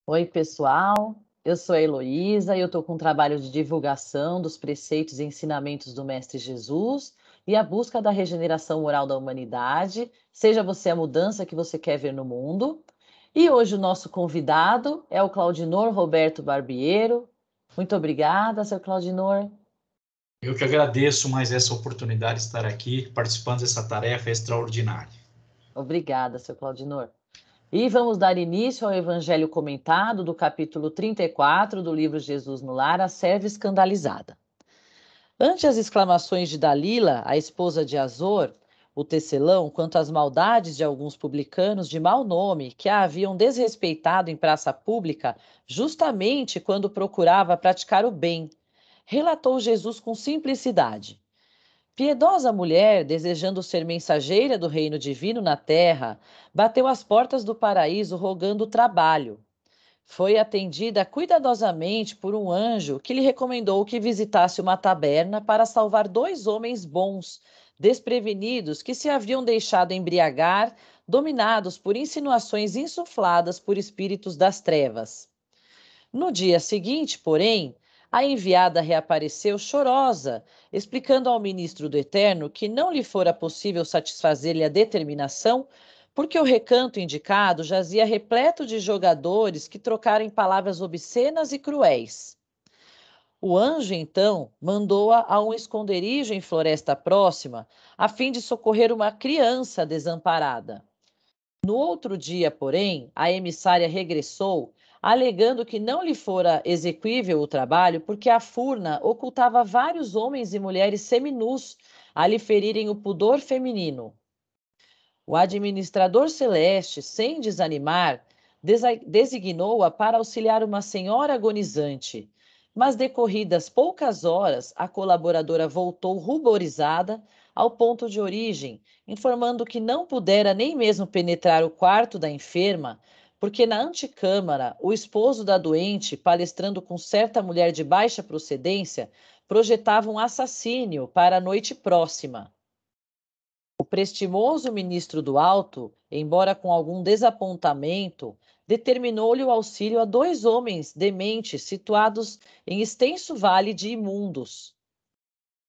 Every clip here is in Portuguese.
Oi, pessoal. Eu sou a Heloísa e eu estou com um trabalho de divulgação dos preceitos e ensinamentos do Mestre Jesus e a busca da regeneração moral da humanidade, seja você a mudança que você quer ver no mundo. E hoje o nosso convidado é o Claudinor Roberto Barbiero. Muito obrigada, seu Claudinor. Eu que agradeço mais essa oportunidade de estar aqui participando dessa tarefa extraordinária. Obrigada, seu Claudinor. E vamos dar início ao Evangelho comentado do capítulo 34 do livro Jesus no Lar, a serva escandalizada. Ante as exclamações de Dalila, a esposa de Azor, o tecelão, quanto às maldades de alguns publicanos de mau nome que a haviam desrespeitado em praça pública, justamente quando procurava praticar o bem, relatou Jesus com simplicidade. Piedosa mulher, desejando ser mensageira do reino divino na terra, bateu às portas do paraíso rogando trabalho. Foi atendida cuidadosamente por um anjo que lhe recomendou que visitasse uma taberna para salvar dois homens bons, desprevenidos, que se haviam deixado embriagar, dominados por insinuações insufladas por espíritos das trevas. No dia seguinte, porém, a enviada reapareceu chorosa, explicando ao ministro do Eterno que não lhe fora possível satisfazer-lhe a determinação, porque o recanto indicado jazia repleto de jogadores que trocaram palavras obscenas e cruéis. O anjo, então, mandou-a a um esconderijo em floresta próxima, a fim de socorrer uma criança desamparada. No outro dia, porém, a emissária regressou, alegando que não lhe fora exequível o trabalho, porque a furna ocultava vários homens e mulheres seminus a lhe ferirem o pudor feminino. O administrador celeste, sem desanimar, designou-a para auxiliar uma senhora agonizante. Mas, decorridas poucas horas, a colaboradora voltou ruborizada ao ponto de origem, informando que não pudera nem mesmo penetrar o quarto da enferma, porque na antecâmara o esposo da doente, palestrando com certa mulher de baixa procedência, projetava um assassínio para a noite próxima. O prestimoso ministro do Alto, embora com algum desapontamento, determinou-lhe o auxílio a dois homens dementes situados em extenso vale de imundos.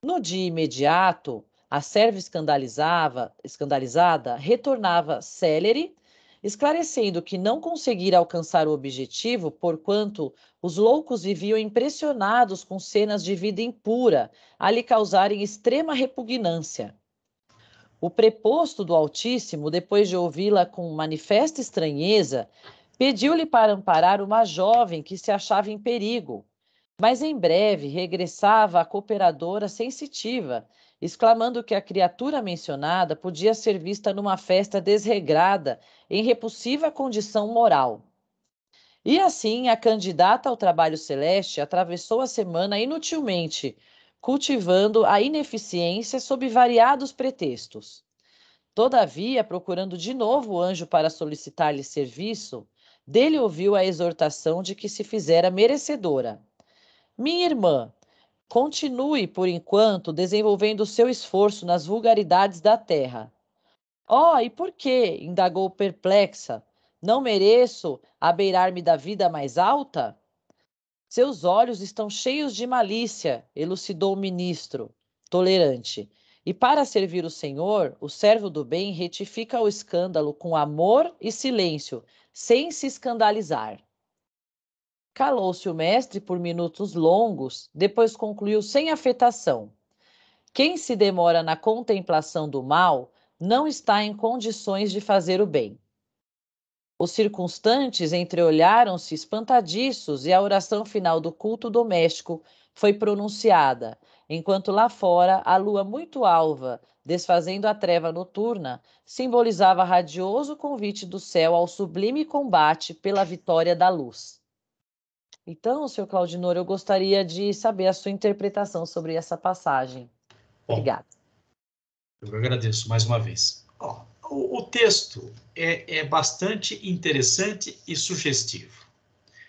No dia imediato, a serva escandalizada retornava célere, esclarecendo que não conseguira alcançar o objetivo, porquanto os loucos viviam impressionados com cenas de vida impura, a lhe causarem extrema repugnância. O preposto do Altíssimo, depois de ouvi-la com manifesta estranheza, pediu-lhe para amparar uma jovem que se achava em perigo, mas em breve regressava a cooperadora sensitiva, exclamando que a criatura mencionada podia ser vista numa festa desregrada, em repulsiva condição moral. E assim, a candidata ao trabalho celeste atravessou a semana inutilmente, cultivando a ineficiência sob variados pretextos. Todavia, procurando de novo o anjo para solicitar-lhe serviço, dele ouviu a exortação de que se fizera merecedora. Minha irmã, continue, por enquanto, desenvolvendo o seu esforço nas vulgaridades da terra. Oh, e por quê? Indagou perplexa. Não mereço abeirar-me da vida mais alta? Seus olhos estão cheios de malícia, elucidou o ministro, tolerante. E para servir o Senhor, o servo do bem retifica o escândalo com amor e silêncio, sem se escandalizar. Calou-se o mestre por minutos longos, depois concluiu sem afetação. Quem se demora na contemplação do mal não está em condições de fazer o bem. Os circunstantes entreolharam-se espantadiços e a oração final do culto doméstico foi pronunciada, enquanto lá fora a lua muito alva, desfazendo a treva noturna, simbolizava radioso convite do céu ao sublime combate pela vitória da luz. Então, senhor Claudinor, eu gostaria de saber a sua interpretação sobre essa passagem. Bom, Obrigada. eu agradeço mais uma vez. O texto é bastante interessante e sugestivo.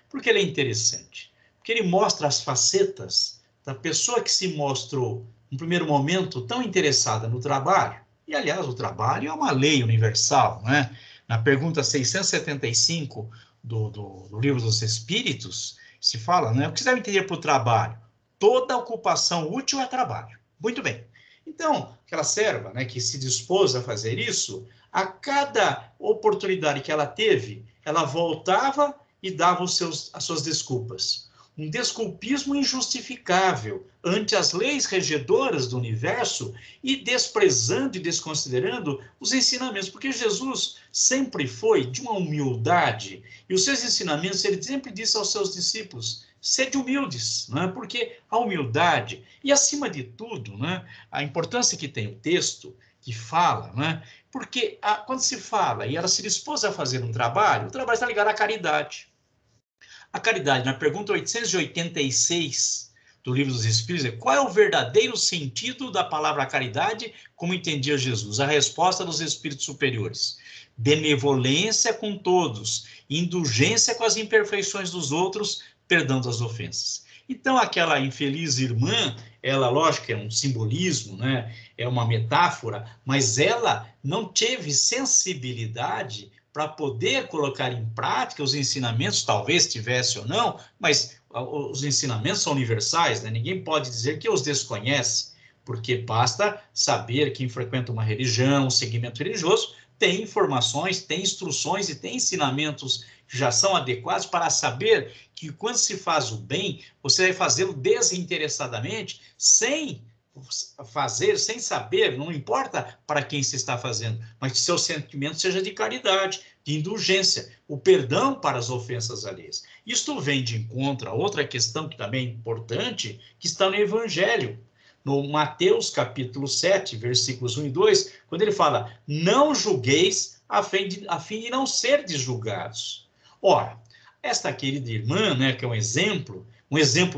Por que ele é interessante? Porque ele mostra as facetas da pessoa que se mostrou, no primeiro momento, tão interessada no trabalho. E, aliás, o trabalho é uma lei universal, não é? Na pergunta 675 do Livro dos Espíritos, se fala, né? O que você deve entender por trabalho? Toda ocupação útil é trabalho. Muito bem. Então, aquela serva, né, que se dispôs a fazer isso, a cada oportunidade que ela teve, ela voltava e dava as suas desculpas. Um desculpismo injustificável ante as leis regedoras do universo e desprezando e desconsiderando os ensinamentos, porque Jesus sempre foi de uma humildade e os seus ensinamentos, ele sempre disse aos seus discípulos: sede humildes, né? Porque a humildade e, acima de tudo, né, a importância que tem o texto que fala, né? Porque quando se fala e ela se dispôs a fazer um trabalho, o trabalho está ligado à caridade. A caridade, na pergunta 886 do Livro dos Espíritos, é: qual é o verdadeiro sentido da palavra caridade, como entendia Jesus? A resposta dos espíritos superiores: benevolência com todos, indulgência com as imperfeições dos outros, perdão das ofensas. Então, aquela infeliz irmã, ela, lógico, é um simbolismo, né? É uma metáfora, mas ela não teve sensibilidade para poder colocar em prática os ensinamentos, talvez tivesse ou não, mas os ensinamentos são universais, né? Ninguém pode dizer que os desconhece, porque basta saber quem frequenta uma religião, um segmento religioso, tem informações, tem instruções e tem ensinamentos que já são adequados para saber que quando se faz o bem, você vai fazê-lo desinteressadamente, sem fazer, sem saber, não importa para quem se está fazendo, mas que seu sentimento seja de caridade, de indulgência, o perdão para as ofensas alheias. Isto vem de encontro a outra questão que também é importante, que está no Evangelho, no Mateus capítulo 7, versículos 1 e 2, quando ele fala: não julgueis a fim de não serdes julgados. Ora, esta querida irmã, né, que é um exemplo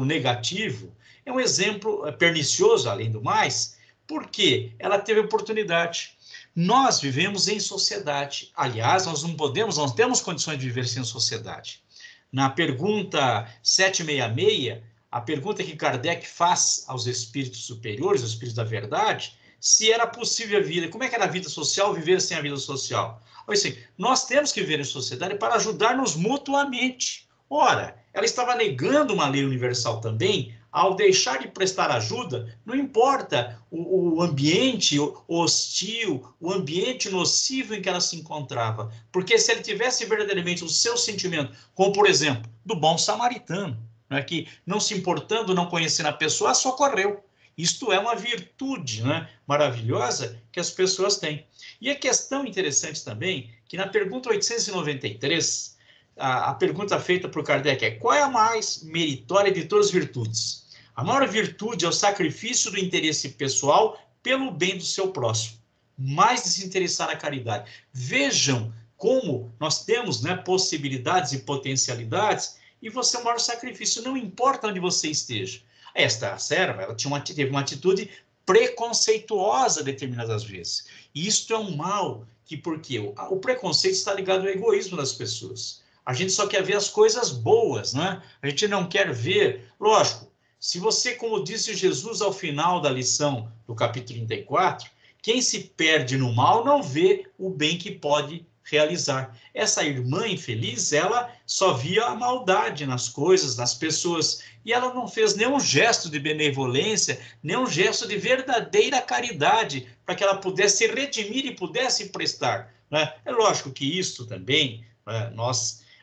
negativo, é um exemplo pernicioso, além do mais, porque ela teve oportunidade. Nós vivemos em sociedade. Aliás, nós não temos condições de viver sem sociedade. Na pergunta 766, a pergunta que Kardec faz aos espíritos superiores, aos espíritos da verdade, se era possível a vida, como é que era a vida social, viver sem a vida social? Assim, nós temos que viver em sociedade para ajudar-nos mutuamente. Ora, ela estava negando uma lei universal também, ao deixar de prestar ajuda, não importa o ambiente hostil, o ambiente nocivo em que ela se encontrava, porque se ele tivesse verdadeiramente o seu sentimento, como por exemplo, do bom samaritano, né, que não se importando, não conhecendo a pessoa, socorreu. Isto é uma virtude, né, maravilhosa que as pessoas têm. E a questão interessante também, que na pergunta 893, a pergunta feita por Kardec é: qual é a mais meritória de todas as virtudes? A maior virtude é o sacrifício do interesse pessoal pelo bem do seu próximo, mais desinteressar na caridade. Vejam como nós temos, né, possibilidades e potencialidades, e você é o maior sacrifício, não importa onde você esteja. Esta serva, ela teve uma atitude preconceituosa determinadas vezes. E isto é um mal, porque o preconceito está ligado ao egoísmo das pessoas. A gente só quer ver as coisas boas, né? A gente não quer ver, lógico, se você, como disse Jesus ao final da lição do capítulo 34, quem se perde no mal não vê o bem que pode realizar. Essa irmã infeliz, ela só via a maldade nas coisas, nas pessoas, e ela não fez nenhum gesto de benevolência, nenhum gesto de verdadeira caridade, para que ela pudesse se redimir e pudesse prestar, né? É lógico que isso também, né,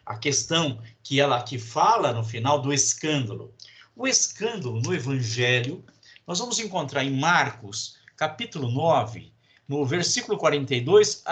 a questão que ela que fala no final do escândalo. O escândalo no Evangelho, nós vamos encontrar em Marcos, capítulo 9, no versículo 42,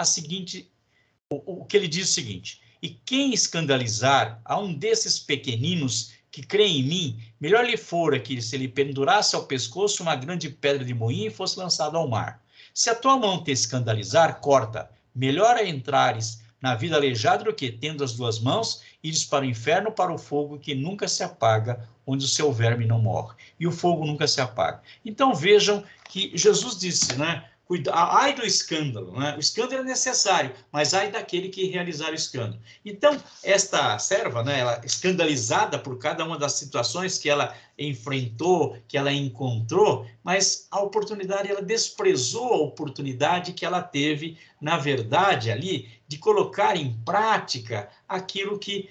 o que ele diz o seguinte: e quem escandalizar a um desses pequeninos que creem em mim, melhor lhe fora que se lhe pendurasse ao pescoço uma grande pedra de moinho e fosse lançado ao mar. Se a tua mão te escandalizar, corta. Melhor é entrares na vida aleijada do que, tendo as duas mãos, ires para o inferno, para o fogo que nunca se apaga, onde o seu verme não morre. E o fogo nunca se apaga. Então vejam que Jesus disse, né? Ai do escândalo, né? O escândalo é necessário, mas ai daquele que realizar o escândalo. Então, esta serva, né, ela escandalizada por cada uma das situações que ela enfrentou, que ela encontrou, mas a oportunidade, ela desprezou a oportunidade que ela teve, na verdade, ali, de colocar em prática aquilo que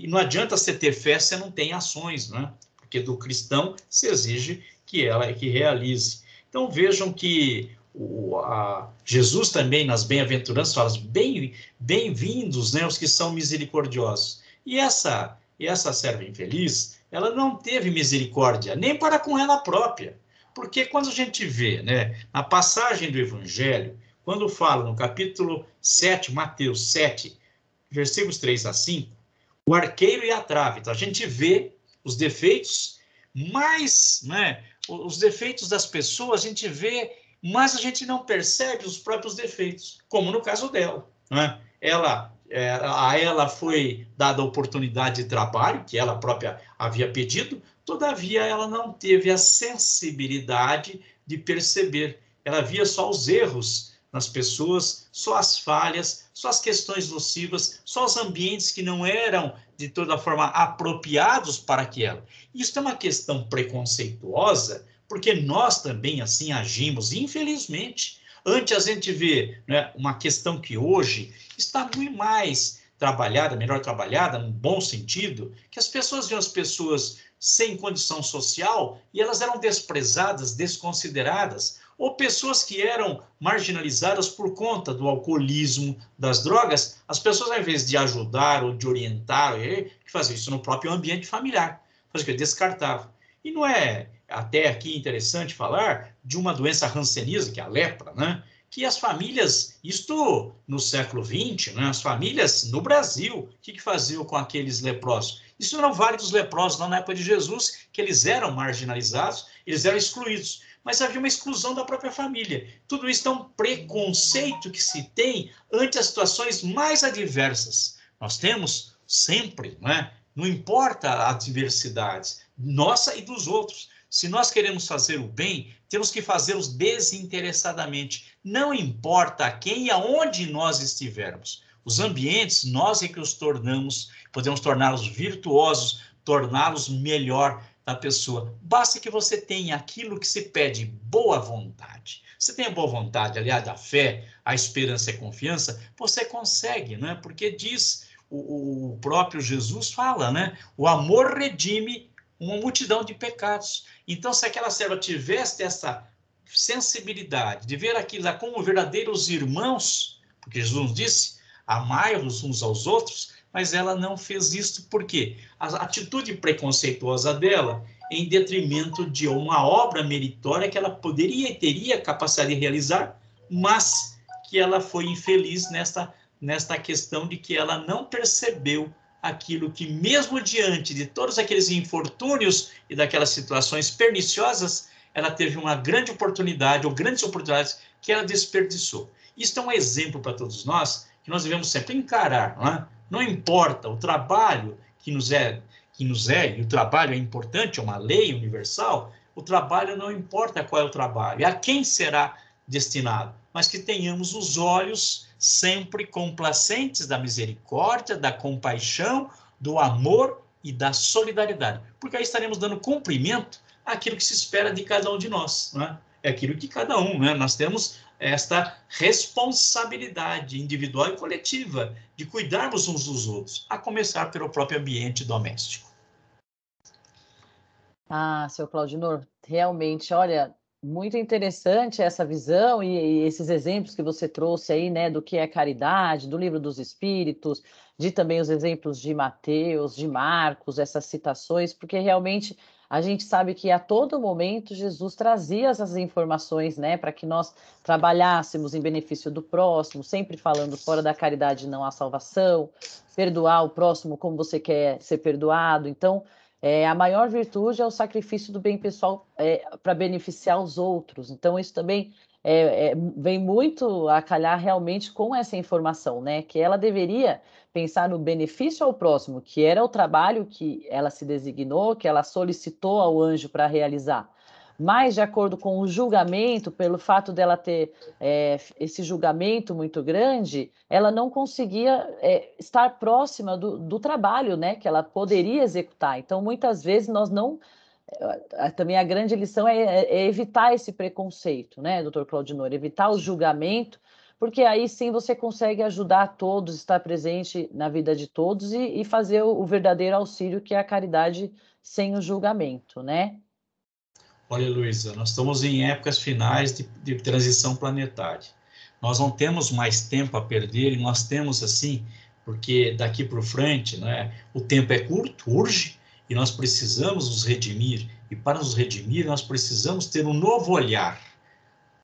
não adianta você ter fé se você não tem ações, né? Porque do cristão se exige que ela que realize. Então, vejam que Jesus também, nas bem-aventuranças, fala: bem-vindos, né, os que são misericordiosos. E essa serva infeliz, ela não teve misericórdia, nem para com ela própria. Porque quando a gente vê, né, na passagem do Evangelho, quando fala no capítulo 7, Mateus 7, versículos 3 a 5, o arqueiro e a trave. Então, a gente vê os defeitos, mas, né, os defeitos das pessoas, a gente vê, mas a gente não percebe os próprios defeitos, como no caso dela, né? A ela foi dada a oportunidade de trabalho, que ela própria havia pedido, todavia ela não teve a sensibilidade de perceber. Ela via só os erros nas pessoas, só as falhas, só as questões nocivas, só os ambientes que não eram de toda forma apropriados para aquela. Isso é uma questão preconceituosa, porque nós também assim agimos, infelizmente. Antes a gente vê, né, uma questão que hoje está muito mais trabalhada, melhor trabalhada, num bom sentido, que as pessoas viam as pessoas sem condição social e elas eram desprezadas, desconsideradas, ou pessoas que eram marginalizadas por conta do alcoolismo, das drogas. As pessoas, ao invés de ajudar ou de orientar, que faziam isso no próprio ambiente familiar, faziam o que? Descartavam. E não é até aqui interessante falar de uma doença hanseníase, que é a lepra, né? Que as famílias, isto no século XX, né? As famílias no Brasil, o que faziam com aqueles leprosos? Isso eram vários leprosos lá na época de Jesus, que eles eram marginalizados, eles eram excluídos, mas havia uma exclusão da própria família. Tudo isso é um preconceito que se tem ante as situações mais adversas. Nós temos sempre, né? Não importa as adversidades, nossa e dos outros. Se nós queremos fazer o bem, temos que fazê-los desinteressadamente. Não importa a quem e aonde nós estivermos. Os ambientes, nós é que os tornamos, podemos torná-los virtuosos, torná-los melhor da pessoa. Basta que você tenha aquilo que se pede, boa vontade. Você tem a boa vontade, aliás, a fé, a esperança e a confiança, você consegue, né? Porque diz, o próprio Jesus fala, né? O amor redime uma multidão de pecados. Então, se aquela serva tivesse essa sensibilidade de ver aquilo como verdadeiros irmãos, porque Jesus nos disse, amai-vos uns aos outros, mas ela não fez isso. Por quê? A atitude preconceituosa dela, em detrimento de uma obra meritória que ela poderia e teria capacidade de realizar, mas que ela foi infeliz nesta questão de que ela não percebeu aquilo que, mesmo diante de todos aqueles infortúnios e daquelas situações perniciosas, ela teve uma grande oportunidade, ou grandes oportunidades, que ela desperdiçou. Isso é um exemplo para todos nós, que nós devemos sempre encarar, não é? Não importa o trabalho que nos é, e o trabalho é importante, é uma lei universal, o trabalho não importa qual é o trabalho, a quem será destinado, mas que tenhamos os olhos sempre complacentes da misericórdia, da compaixão, do amor e da solidariedade, porque aí estaremos dando cumprimento àquilo que se espera de cada um de nós, né? É aquilo que cada um, né? Nós temos esta responsabilidade individual e coletiva de cuidarmos uns dos outros, a começar pelo próprio ambiente doméstico. Ah, seu Claudinor, realmente, olha, muito interessante essa visão e esses exemplos que você trouxe aí, né, do que é caridade, do Livro dos Espíritos, de também os exemplos de Mateus, de Marcos, essas citações, porque realmente a gente sabe que a todo momento Jesus trazia essas informações, né, para que nós trabalhássemos em benefício do próximo, sempre falando fora da caridade não há salvação, perdoar o próximo como você quer ser perdoado. Então, a maior virtude é o sacrifício do bem pessoal para beneficiar os outros. Então, isso também vem muito a calhar realmente com essa informação, né? Que ela deveria pensar no benefício ao próximo, que era o trabalho que ela se designou, que ela solicitou ao anjo para realizar. mais de acordo com o julgamento, pelo fato dela ter esse julgamento muito grande, ela não conseguia estar próxima do trabalho, né, que ela poderia executar. Então, muitas vezes, nós não... Também a grande lição é evitar esse preconceito, né, doutor Claudinor? Evitar o julgamento, porque aí sim você consegue ajudar todos, estar presente na vida de todos e fazer o verdadeiro auxílio, que é a caridade sem o julgamento, né? Olha, Luísa, nós estamos em épocas finais de transição planetária. Nós não temos mais tempo a perder e nós temos assim, porque daqui para frente, né, o tempo é curto, urge, e nós precisamos nos redimir. E para nos redimir, nós precisamos ter um novo olhar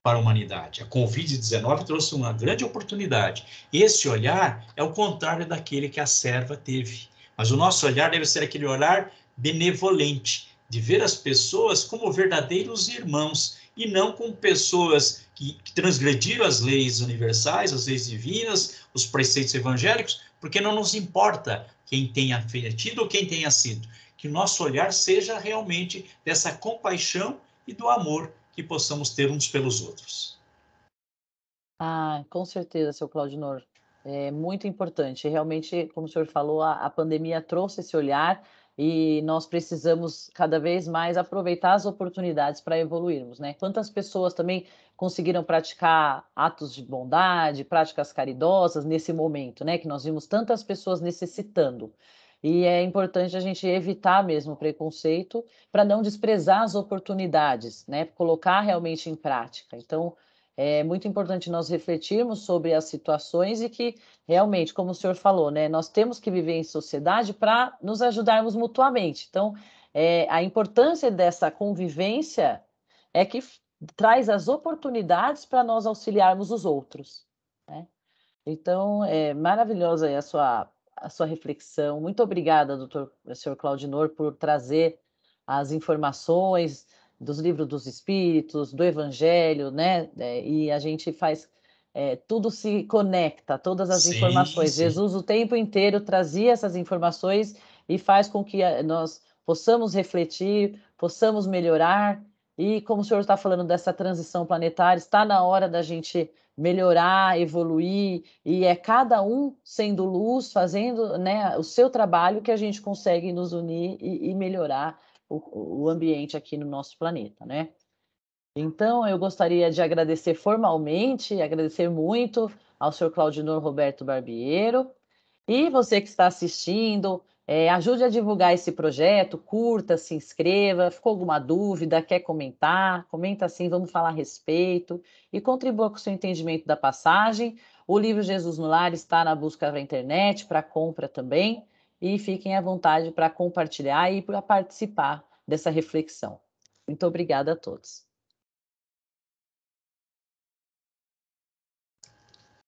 para a humanidade. A Covid-19 trouxe uma grande oportunidade. Esse olhar é o contrário daquele que a serva teve. Mas o nosso olhar deve ser aquele olhar benevolente, de ver as pessoas como verdadeiros irmãos e não como pessoas que transgrediram as leis universais, as leis divinas, os preceitos evangélicos, porque não nos importa quem tenha tido ou quem tenha sido. Que o nosso olhar seja realmente dessa compaixão e do amor que possamos ter uns pelos outros. Ah, com certeza, seu Claudinor. É muito importante. Realmente, como o senhor falou, a pandemia trouxe esse olhar e nós precisamos cada vez mais aproveitar as oportunidades para evoluirmos, né? Quantas pessoas também conseguiram praticar atos de bondade, práticas caridosas nesse momento, né? Que nós vimos tantas pessoas necessitando. E é importante a gente evitar mesmo o preconceito para não desprezar as oportunidades, né? Colocar realmente em prática. Então, é muito importante nós refletirmos sobre as situações e que, realmente, como o senhor falou, né, nós temos que viver em sociedade para nos ajudarmos mutuamente. Então, a importância dessa convivência é que traz as oportunidades para nós auxiliarmos os outros, né? Então, é maravilhosa aí a sua reflexão. Muito obrigada, senhor Claudinor, por trazer as informações dos livros dos Espíritos, do Evangelho, né? E a gente faz, tudo se conecta, todas as Sim, informações. sim. Jesus o tempo inteiro trazia essas informações e faz com que nós possamos refletir, possamos melhorar. E como o senhor está falando dessa transição planetária, está na hora da gente melhorar, evoluir, e é cada um sendo luz, fazendo, né, o seu trabalho, que a gente consegue nos unir e melhorar o ambiente aqui no nosso planeta, né? Então, eu gostaria de agradecer formalmente, agradecer muito ao senhor Claudinor Roberto Barbiero, e você que está assistindo, ajude a divulgar esse projeto, curta, se inscreva, ficou alguma dúvida, quer comentar, comenta assim, vamos falar a respeito, e contribua com o seu entendimento da passagem. O livro Jesus no Lar está na busca na internet, para compra também, e fiquem à vontade para compartilhar e para participar dessa reflexão. Muito obrigada a todos.